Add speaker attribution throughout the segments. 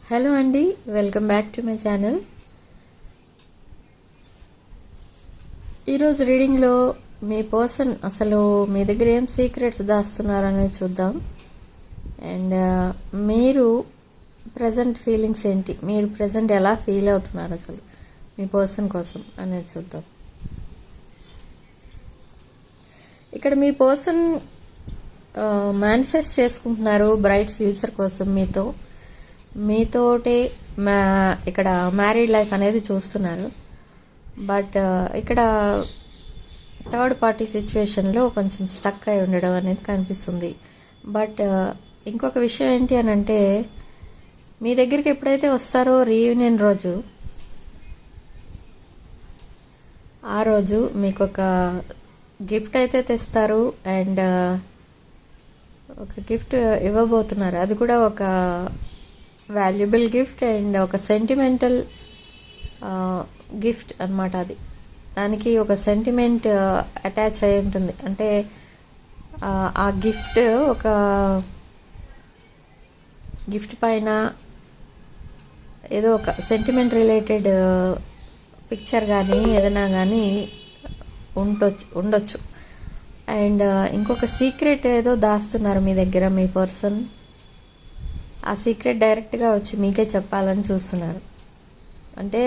Speaker 1: Hello అండి, welcome back to my channel. ఈరోజు రీడింగ్లో మీ person అసలు మీ దగ్గర ఏం సీక్రెట్స్ దాస్తున్నారనేది చూద్దాం. అండ్ మీరు ప్రజెంట్ ఫీలింగ్స్ ఏంటి, మీరు ప్రజెంట్ ఎలా ఫీల్ అవుతున్నారు అసలు మీ పర్సన్ కోసం అనేది చూద్దాం. ఇక్కడ మీ పర్సన్ మేనిఫెస్ట్ చేసుకుంటున్నారు బ్రైట్ ఫ్యూచర్ కోసం మీతోటే ఇక్కడ మ్యారీడ్ లైఫ్ అనేది చూస్తున్నారు. బట్ ఇక్కడ థర్డ్ పార్టీ సిచ్యువేషన్లో కొంచెం స్టక్ అయి ఉండడం అనేది కనిపిస్తుంది. బట్ ఇంకొక విషయం ఏంటి అని అంటే, మీ దగ్గరికి ఎప్పుడైతే వస్తారో రీయూనియన్ రోజు, ఆ రోజు మీకు ఒక గిఫ్ట్ అయితే తెస్తారు. అండ్ ఒక గిఫ్ట్ ఇవ్వబోతున్నారు. అది కూడా ఒక వాల్యుబుల్ గిఫ్ట్ అండ్ ఒక సెంటిమెంటల్ గిఫ్ట్ అన్నమాట. దానికి ఒక సెంటిమెంట్ అటాచ్ అయి ఉంటుంది. అంటే ఆ గిఫ్ట్ పైన ఏదో ఒక సెంటిమెంట్ రిలేటెడ్ పిక్చర్ కానీ ఏదైనా కానీ ఉండొచ్చు. అండ్ ఇంకొక సీక్రెట్ ఏదో దాస్తున్నారు మీ దగ్గర మీ పర్సన్. ఆ సీక్రెట్ డైరెక్ట్గా వచ్చి మీకే చెప్పాలని చూస్తున్నారు. అంటే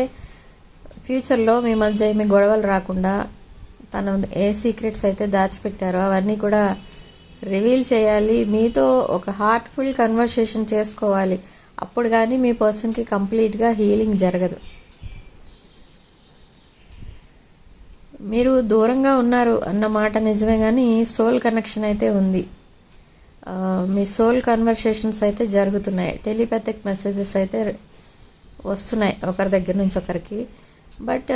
Speaker 1: ఫ్యూచర్లో మీ మధ్య ఏమి గొడవలు రాకుండా తను ఏ సీక్రెట్స్ అయితే దాచిపెట్టారో అవన్నీ కూడా రివీల్ చేయాలి. మీతో ఒక హార్ట్ఫుల్ కన్వర్సేషన్ చేసుకోవాలి. అప్పుడు కానీ మీ పర్సన్కి కంప్లీట్గా హీలింగ్ జరగదు. మీరు దూరంగా ఉన్నారు అన్న మాట నిజమే, కానీ సోల్ కనెక్షన్ అయితే ఉంది. మీ సోల్ కన్వర్సేషన్స్ అయితే జరుగుతున్నాయి. టెలిపాథిక్ మెసేజెస్ అయితే వస్తున్నాయి ఒకరి దగ్గర నుంచి ఒకరికి. బట్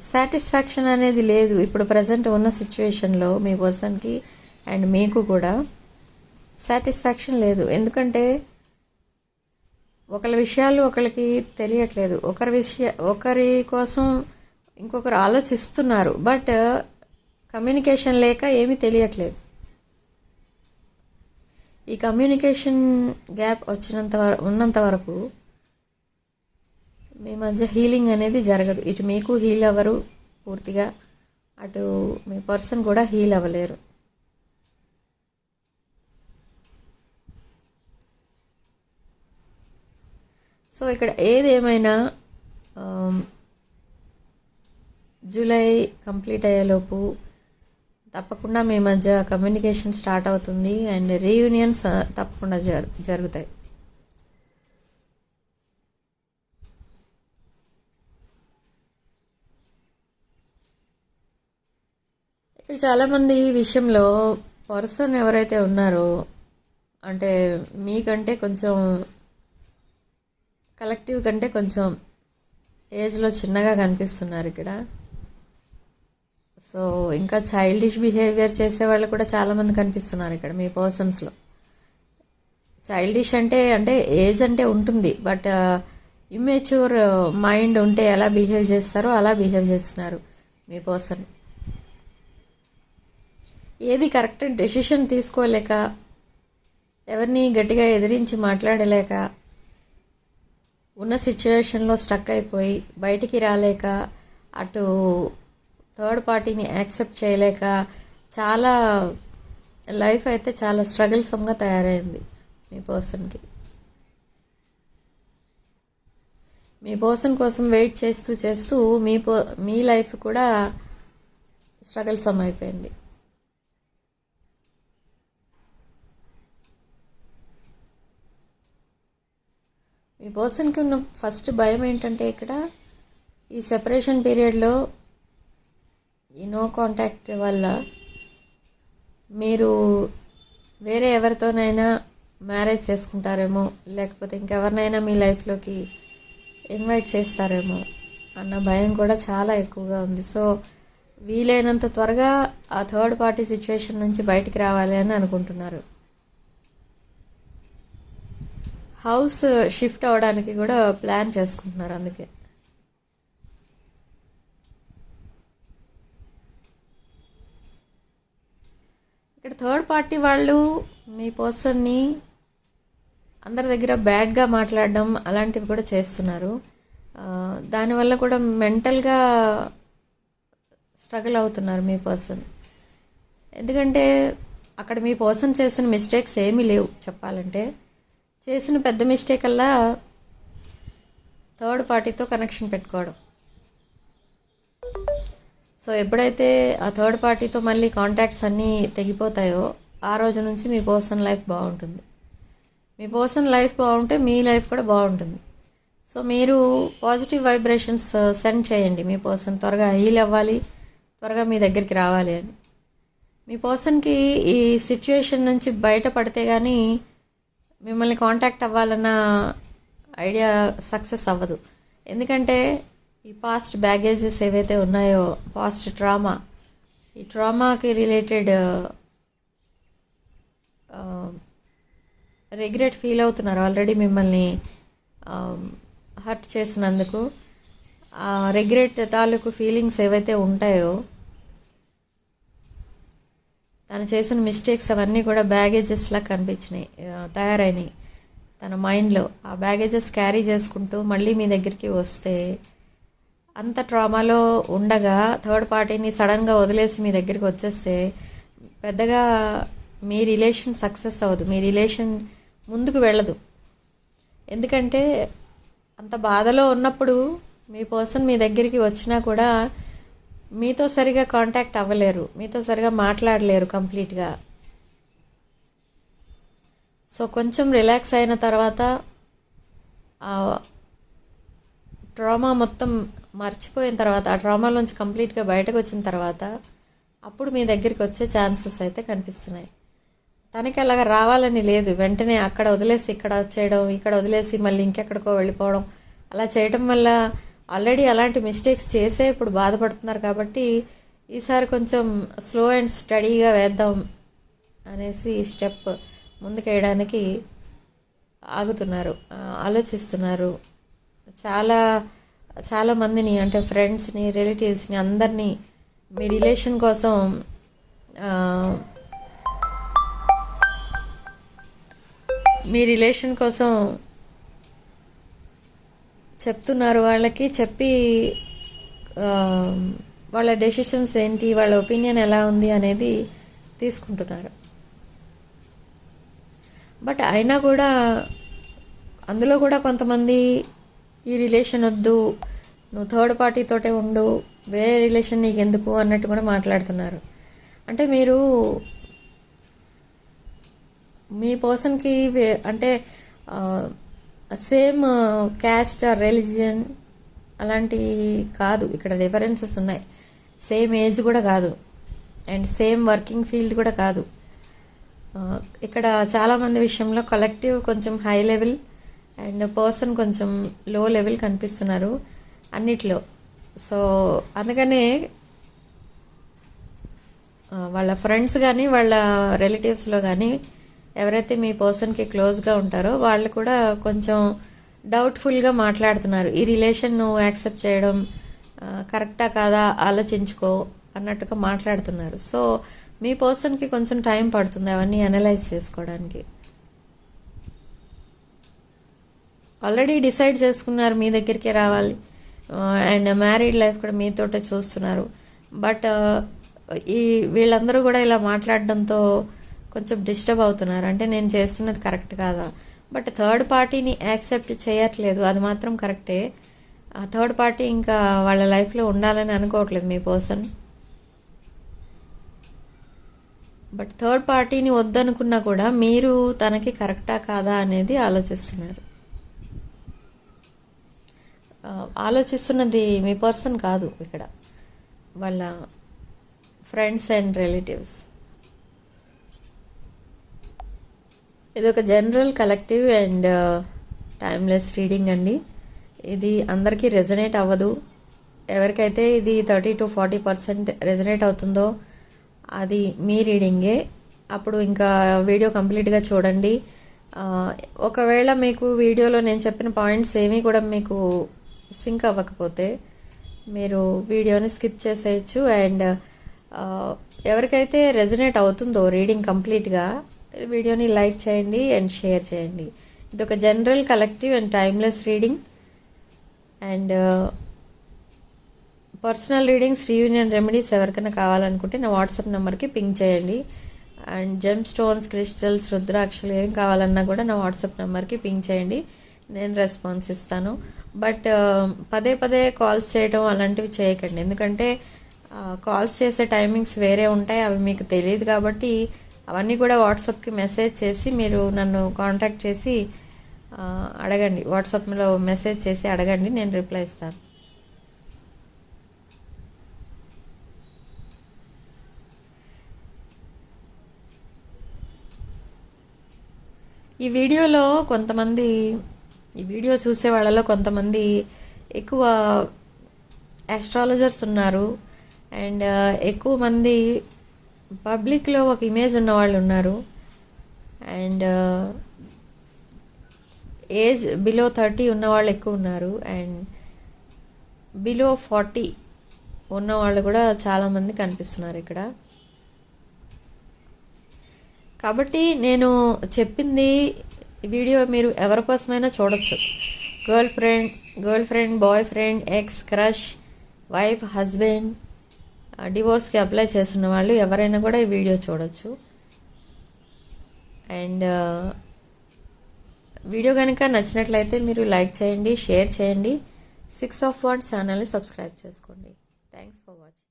Speaker 1: సాటిస్ఫాక్షన్ అనేది లేదు ఇప్పుడు ప్రజెంట్ ఉన్న సిచ్యువేషన్లో. మీ పర్సన్కి అండ్ మీకు కూడా సాటిస్ఫాక్షన్ లేదు. ఎందుకంటే ఒకరి విషయాలు ఒకరికి తెలియట్లేదు. ఒకరి కోసం ఇంకొకరు ఆలోచిస్తున్నారు. బట్ కమ్యూనికేషన్ లేక ఏమీ తెలియట్లేదు. ఈ కమ్యూనికేషన్ గ్యాప్ ఉన్నంత వరకు మీ మధ్య హీలింగ్ అనేది జరగదు. ఇటు మీకు హీల్ అవ్వరు పూర్తిగా, అటు మీ పర్సన్ కూడా హీల్ అవ్వలేరు. సో ఇక్కడ ఏదేమైనా జూలై కంప్లీట్ అయ్యేలోపు తప్పకుండా మీ మధ్య కమ్యూనికేషన్ స్టార్ట్ అవుతుంది. అండ్ రీయూనియన్స్ తప్పకుండా జరుగుతాయి. ఇక్కడ చాలామంది ఈ విషయంలో పర్సన్ ఎవరైతే ఉన్నారో, అంటే మీకంటే కొంచెం కలెక్టివ్ కంటే కొంచెం ఏజ్లో చిన్నగా కనిపిస్తున్నారు ఇక్కడ. సో ఇంకా చైల్డిష్ బిహేవియర్ చేసే వాళ్ళు కూడా చాలామంది కనిపిస్తున్నారు ఇక్కడ మీ పర్సన్స్లో. చైల్డిష్ అంటే ఏజ్ అంటే ఉంటుంది, బట్ ఇమ్మెచ్యూర్ మైండ్ ఉంటే ఎలా బిహేవ్ చేస్తారో అలా బిహేవ్ చేస్తున్నారు మీ పర్సన్. ఏది కరెక్ట్ డెసిషన్ తీసుకోలేక, ఎవరిని గట్టిగా ఎదిరించి మాట్లాడలేక, ఉన్న సిచ్యువేషన్లో స్టక్ అయిపోయి బయటికి రాలేక, అటు థర్డ్ పార్టీని యాక్సెప్ట్ చేయలేక చాలా లైఫ్ అయితే చాలా స్ట్రగుల్సమ్గా తయారైంది మీ పర్సన్కి. మీ పర్సన్ కోసం వెయిట్ చేస్తూ మీ లైఫ్ కూడా స్ట్రగుల్సమ్ అయిపోయింది. మీ పర్సన్కి ఉన్న ఫస్ట్ భయం ఏంటంటే, ఇక్కడ ఈ సెపరేషన్ పీరియడ్లో ఈ నో కాంటాక్ట్ వల్ల మీరు వేరే ఎవరితోనైనా మ్యారేజ్ చేసుకుంటారేమో, లేకపోతే ఇంకెవరినైనా మీ లైఫ్లోకి ఇన్వైట్ చేస్తారేమో అన్న భయం కూడా చాలా ఎక్కువగా ఉంది. సో వీలైనంత త్వరగా ఆ థర్డ్ పార్టీ సిచ్యువేషన్ నుంచి బయటికి రావాలి అని అనుకుంటున్నారు. హౌస్ షిఫ్ట్ అవ్వడానికి కూడా ప్లాన్ చేసుకుంటున్నారు. అందుకే ఇక్కడ థర్డ్ పార్టీ వాళ్ళు మీ పర్సన్ని అందరి దగ్గర బ్యాడ్గా మాట్లాడడం అలాంటివి కూడా చేస్తున్నారు. దానివల్ల కూడా మెంటల్గా స్ట్రగుల్ అవుతున్నారు మీ పర్సన్. ఎందుకంటే అక్కడ మీ పర్సన్ చేసిన మిస్టేక్స్ ఏమీ లేవు చెప్పాలంటే. చేసిన పెద్ద మిస్టేక్ అల్లా థర్డ్ పార్టీతో కనెక్షన్ పెట్టుకోవడం. సో ఎప్పుడైతే ఆ థర్డ్ పార్టీతో మళ్ళీ కాంటాక్ట్స్ అన్నీ తెగిపోతాయో ఆ రోజు నుంచి మీ పర్సన్ లైఫ్ బాగుంటుంది. మీ పర్సన్ లైఫ్ బాగుంటే మీ లైఫ్ కూడా బాగుంటుంది. సో మీరు పాజిటివ్ వైబ్రేషన్స్ సెండ్ చేయండి. మీ పర్సన్ త్వరగా హీల్ అవ్వాలి, త్వరగా మీ దగ్గరికి రావాలి అని. మీ పర్సన్కి ఈ సిచ్యువేషన్ నుంచి బయటపడితే కానీ మిమ్మల్ని కాంటాక్ట్ అవ్వాలన్న ఐడియా సక్సెస్ అవ్వదు. ఎందుకంటే ఈ పాస్ట్ బ్యాగేజెస్ ఏవైతే ఉన్నాయో, పాస్ట్ ట్రామా, ఈ ట్రామాకి రిలేటెడ్ రిగ్రెట్ ఫీల్ అవుతున్నారు ఆల్రెడీ మిమ్మల్ని హర్ట్ చేసినందుకు. ఆ రిగ్రెట్ తాలూకు ఫీలింగ్స్ ఏవైతే ఉంటాయో, తను చేసిన మిస్టేక్స్ అవన్నీ కూడా బ్యాగేజెస్లా కనిపించినాయి, తయారైనాయి తన మైండ్లో. ఆ బ్యాగేజెస్ క్యారీ చేసుకుంటూ మళ్ళీ మీ దగ్గరికి వస్తే, అంత ట్రామాలో ఉండగా థర్డ్ పార్టీని సడన్గా వదిలేసి మీ దగ్గరికి వచ్చేస్తే పెద్దగా మీ రిలేషన్ సక్సెస్ అవ్వదు, మీ రిలేషన్ ముందుకు వెళ్ళదు. ఎందుకంటే అంత బాధలో ఉన్నప్పుడు మీ పర్సన్ మీ దగ్గరికి వచ్చినా కూడా మీతో సరిగా కాంటాక్ట్ అవ్వలేరు, మీతో సరిగా మాట్లాడలేరు కంప్లీట్గా. సో కొంచెం రిలాక్స్ అయిన తర్వాత, ఆ ట్రామా మొత్తం మర్చిపోయిన తర్వాత, ఆ ట్రామాలోంచి కంప్లీట్గా బయటకు వచ్చిన తర్వాత అప్పుడు మీ దగ్గరికి వచ్చే ఛాన్సెస్ అయితే కనిపిస్తున్నాయి. తనకి అలాగ రావాలని లేదు. వెంటనే అక్కడ వదిలేసి ఇక్కడ వచ్చేయడం, ఇక్కడ వదిలేసి మళ్ళీ ఇంకెక్కడికో వెళ్ళిపోవడం, అలా చేయడం వల్ల ఆల్రెడీ అలాంటి మిస్టేక్స్ చేసే ఇప్పుడు బాధపడుతున్నారు. కాబట్టి ఈసారి కొంచెం స్లో అండ్ స్టడీగా వేద్దాం అనేసి ఈ స్టెప్ ముందుకేయడానికి ఆగుతున్నారు, ఆలోచిస్తున్నారు. చాలా మందిని, అంటే ఫ్రెండ్స్ని, రిలేటివ్స్ని, అందరినీ మీ రిలేషన్ కోసం చెప్తున్నారు. వాళ్ళకి చెప్పి వాళ్ళ డెసిషన్స్ ఏంటి, వాళ్ళ ఒపీనియన్ ఎలా ఉంది అనేది తీసుకుంటున్నారు. బట్ అయినా కూడా అందులో కూడా కొంతమంది ఈ రిలేషన్ వద్దు, నువ్వు థర్డ్ పార్టీతోటే ఉండు, వేరే రిలేషన్ నీకు ఎందుకు అన్నట్టు కూడా మాట్లాడుతున్నారు. అంటే మీరు మీ పర్సన్కి అంటే సేమ్ క్యాస్ట్ ఆర్ రిలీజియన్ అలాంటి కాదు, ఇక్కడ డిఫరెన్సెస్ ఉన్నాయి. సేమ్ ఏజ్ కూడా కాదు, అండ్ సేమ్ వర్కింగ్ ఫీల్డ్ కూడా కాదు. ఇక్కడ చాలామంది విషయంలో కలెక్టివ్ కొంచెం హై లెవెల్ అండ్ పర్సన్ కొంచెం లో లెవెల్ కనిపిస్తున్నారు అన్నిట్లో. సో అందుకనే వాళ్ళ ఫ్రెండ్స్ కానీ వాళ్ళ రిలేటివ్స్లో కానీ ఎవరైతే మీ పర్సన్కి క్లోజ్గా ఉంటారో వాళ్ళు కూడా కొంచెం డౌట్ఫుల్గా మాట్లాడుతున్నారు. ఈ రిలేషన్ నువ్వు యాక్సెప్ట్ చేయడం కరెక్టా కాదా ఆలోచించుకో అన్నట్టుగా మాట్లాడుతున్నారు. సో మీ పర్సన్కి కొంచెం టైం పడుతుంది అవన్నీ అనలైజ్ చేసుకోవడానికి. ఆల్రెడీ డిసైడ్ చేసుకున్నారు మీ దగ్గరికి రావాలి, అండ్ మ్యారీడ్ లైఫ్ కూడా మీతోటే చూస్తున్నారు. బట్ ఈ వీళ్ళందరూ కూడా ఇలా మాట్లాడడంతో కొంచెం డిస్టర్బ్ అవుతున్నారు. అంటే నేను చేస్తున్నది కరెక్ట్ కాదా, బట్ థర్డ్ పార్టీని యాక్సెప్ట్ చేయట్లేదు, అది మాత్రం కరెక్టే. ఆ థర్డ్ పార్టీ ఇంకా వాళ్ళ లైఫ్లో ఉండాలని అనుకోవట్లేదు మీ పర్సన్. బట్ థర్డ్ పార్టీని వద్దనుకున్నా కూడా మీరు తనకి కరెక్టా కాదా అనేది ఆలోచిస్తున్నారు. ఆలోచిస్తున్నది మీ పర్సన్ కాదు, ఇక్కడ వాళ్ళ ఫ్రెండ్స్ అండ్ రిలేటివ్స్. ఇది ఒక general collective and timeless reading అండి. ఇది అందరికీ రెజనేట్ అవ్వదు. ఎవరికైతే ఇది 30 to 40% రెజనేట్ అవుతుందో అది మీ రీడింగే. అప్పుడు ఇంకా వీడియో కంప్లీట్గా చూడండి. ఒకవేళ మీకు వీడియోలో నేను చెప్పిన పాయింట్స్ ఏమీ కూడా మీకు సింక్ అవ్వకపోతే మీరు వీడియోని స్కిప్ చేసేయచ్చు. అండ్ ఎవరికైతే రెజనేట్ అవుతుందో రీడింగ్ కంప్లీట్గా వీడియోని లైక్ చేయండి అండ్ షేర్ చేయండి. ఇది ఒక general, collective and timeless reading. And personal readings, reunion remedies ఎవరికైనా కావాలనుకుంటే నా వాట్సాప్ నెంబర్కి పింక్ చేయండి. అండ్ జెమ్ స్టోన్స్, క్రిస్టల్స్, రుద్రాక్షలు ఏం కావాలన్నా కూడా నా వాట్సాప్ నెంబర్కి పింక్ చేయండి, నేను రెస్పాన్స్ ఇస్తాను. బట్ పదే పదే కాల్స్ చేయడం అలాంటివి చేయకండి, ఎందుకంటే కాల్స్ చేసే టైమింగ్స్ వేరే ఉంటాయి, అవి మీకు తెలియదు. కాబట్టి అవన్నీ కూడా వాట్సాప్కి మెసేజ్ చేసి మీరు నన్ను కాంటాక్ట్ చేసి అడగండి. వాట్సాప్లో మెసేజ్ చేసి అడగండి, నేను రిప్లై ఇస్తాను. ఈ వీడియో చూసే వాళ్ళలో కొంతమంది ఎక్కువ ఆస్ట్రాలజర్స్ ఉన్నారు. అండ్ ఎక్కువ మంది పబ్లిక్లో ఒక ఇమేజ్ ఉన్న వాళ్ళు ఉన్నారు. అండ్ ఏజ్ బిలో 30 ఉన్నవాళ్ళు ఎక్కువ ఉన్నారు. అండ్ బిలో 40 ఉన్నవాళ్ళు కూడా చాలామంది కనిపిస్తున్నారు ఇక్కడ. కాబట్టి నేను చెప్పింది వీడియో మీరు ఎవరి కోసమైనా చూడొచ్చు. Girl friend, boy friend, ex, crush, wife, husband, డివోర్స్కి అప్లై చేస్తున్న వాళ్ళు ఎవరైనా కూడా ఈ వీడియో చూడొచ్చు. అండ్ వీడియో కనుక నచ్చినట్లయితే మీరు లైక్ చేయండి, షేర్ చేయండి. 6 of Wands ఛానల్ని సబ్స్క్రైబ్ చేసుకోండి. Thanks for watching.